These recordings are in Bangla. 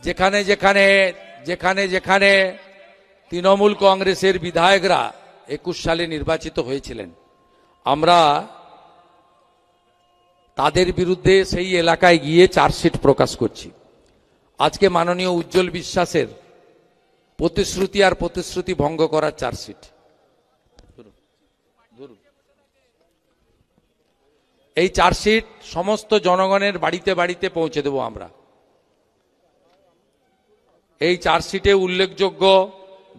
যেখানে যেখানে যেখানে যেখানে তৃণমূল কংগ্রেসের বিধায়করা 21 সালে নির্বাচিত হয়েছিলেন, আমরা তাদের বিরুদ্ধে সেই এলাকায় গিয়ে চার্জশিট প্রকাশ করছি। আজকে মাননীয় উজ্জ্বল বিশ্বাসের প্রতিশ্রুতি আর প্রতিশ্রুতি ভঙ্গ করার চার্জশিট। এই চার্জশিট সমস্ত জনগণের বাড়িতে বাড়িতে পৌঁছে দেব আমরা। এই চার্জশিটে উল্লেখযোগ্য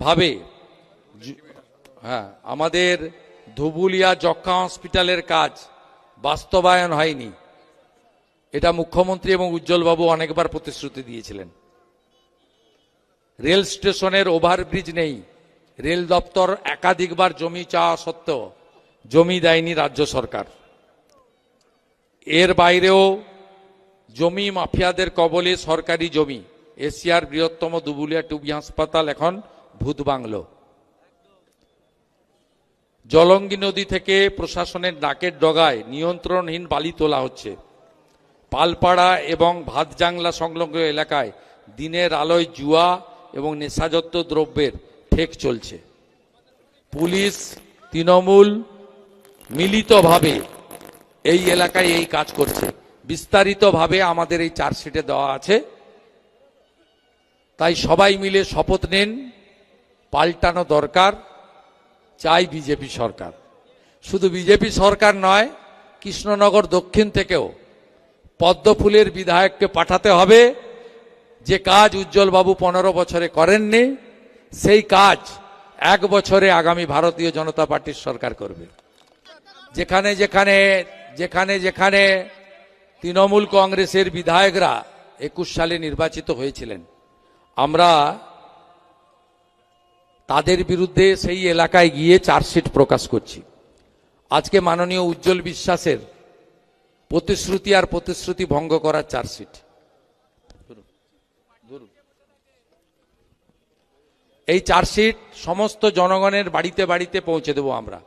ভাবে আমাদের ধুবুলিয়া যক্ষ্মা হসপিটালের কাজ বাস্তবায়ন হয়নি, এটা মুখ্যমন্ত্রী এবং উজ্জ্বল বাবু অনেকবার প্রতিশ্রুতি দিয়েছিলেন। রেল স্টেশনের ওভারব্রিজ নেই, রেল দপ্তর একাধিকবার জমি চাওয়া সত্ত্বেও জমি দেয়নি রাজ্য সরকার। এর বাইরেও জমি মাফিয়াদের কবলে সরকারি জমি, এশিয়ার বৃহত্তম ধুবুলিয়া টুবি হাসপাতাল এখন ভূত বাংলো। জলঙ্গি নদী থেকে প্রশাসনের নাকের ডগায় নিয়ন্ত্রণহীন বালি তোলা হচ্ছে। পালপাড়া এবং ভাতজাংলা সংলগ্ন এলাকায় দিনের আলোয় জুয়া এবং নেশাজাত দ্রব্যের ঠেক চলছে। পুলিশ, তৃণমূল মিলিতভাবে এই এলাকায় এই কাজ করছে। বিস্তারিতভাবে আমাদের এই চার্জশিটে দেওয়া আছে। তাই সবাই মিলে শপথ নেন, পাল্টানো দরকার, চাই বিজেপি সরকার। শুধু বিজেপি সরকার নয়, কৃষ্ণনগর দক্ষিণ থেকেও পদ্মফুলের বিধায়ককে পাঠাতে হবে। যে কাজ উজ্জ্বল বাবু 15 বছরে করেননি, সেই কাজ 1 বছরে আগামী ভারতীয় জনতা পার্টির সরকার করবে। যেখানে যেখানে যেখানে যেখানে তৃণমূল কংগ্রেসের বিধায়করা 21 সালে নির্বাচিত হয়েছিলেন, আমরা তাদের বিরুদ্ধে সেই এলাকায় গিয়ে চার্জশিট প্রকাশ করছি। আজকে মাননীয় উজ্জ্বল বিশ্বাসের প্রতিশ্রুতি আর প্রতিশ্রুতি ভঙ্গ করার চার্জশিট। এই চার্জশিট সমস্ত জনগণের বাড়িতে বাড়িতে পৌঁছে দেব আমরা।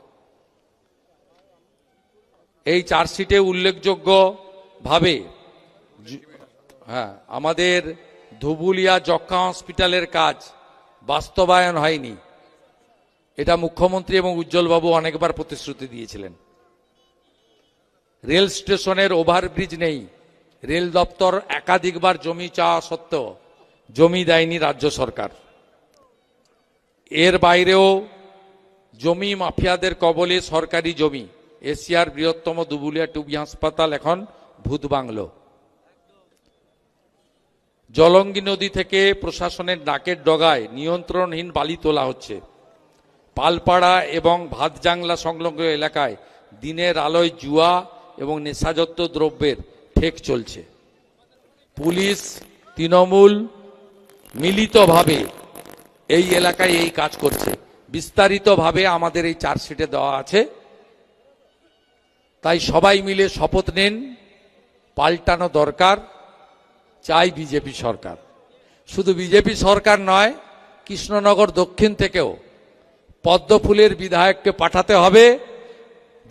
এই চার্জশিটে উল্লেখযোগ্য ভাবে আমাদের ধুবুলিয়া যক্ষ্মা হসপিটালের কাজ বাস্তবায়ন হয়নি, এটা মুখ্যমন্ত্রী এবং উজ্জ্বল বাবু অনেকবার প্রতিশ্রুতি দিয়েছিলেন। রেল স্টেশনের ওভারব্রিজ নেই, রেল দপ্তর একাধিকবার জমি চাওয়া সত্ত্বেও জমি দেয়নি রাজ্য সরকার। এর বাইরেও জমি মাফিয়াদের কবলে সরকারি জমি, এশিয়ার বৃহত্তম ধুবুলিয়া টুবি হাসপাতাল এখন ভূত বাংলো। জলঙ্গি নদী থেকে প্রশাসনের নাকের ডগায় নিয়ন্ত্রণহীন বালি তোলা হচ্ছে। পালপাড়া এবং ভাতজাংলা সংলগ্ন এলাকায় দিনের আলোয় জুয়া এবং নেশাজাত দ্রব্যের ঠেক চলছে। পুলিশ, তৃণমূল মিলিতভাবে এই এলাকায় এই কাজ করছে। বিস্তারিতভাবে আমাদের এই চার্জশিটে দেওয়া আছে। তাই সবাই মিলে শপথ নেন, পাল্টানো দরকার, চাই বিজেপি সরকার। শুধু বিজেপি সরকার নয়, কৃষ্ণনগর দক্ষিণ থেকেও পদ্মফুলের বিধায়ককে পাঠাতে হবে।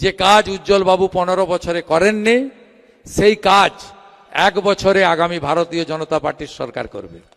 যে কাজ উজ্জ্বল বাবু 15 বছরে করেননি, সেই কাজ 1 বছরে আগামী ভারতীয় জনতা পার্টির সরকার করবে।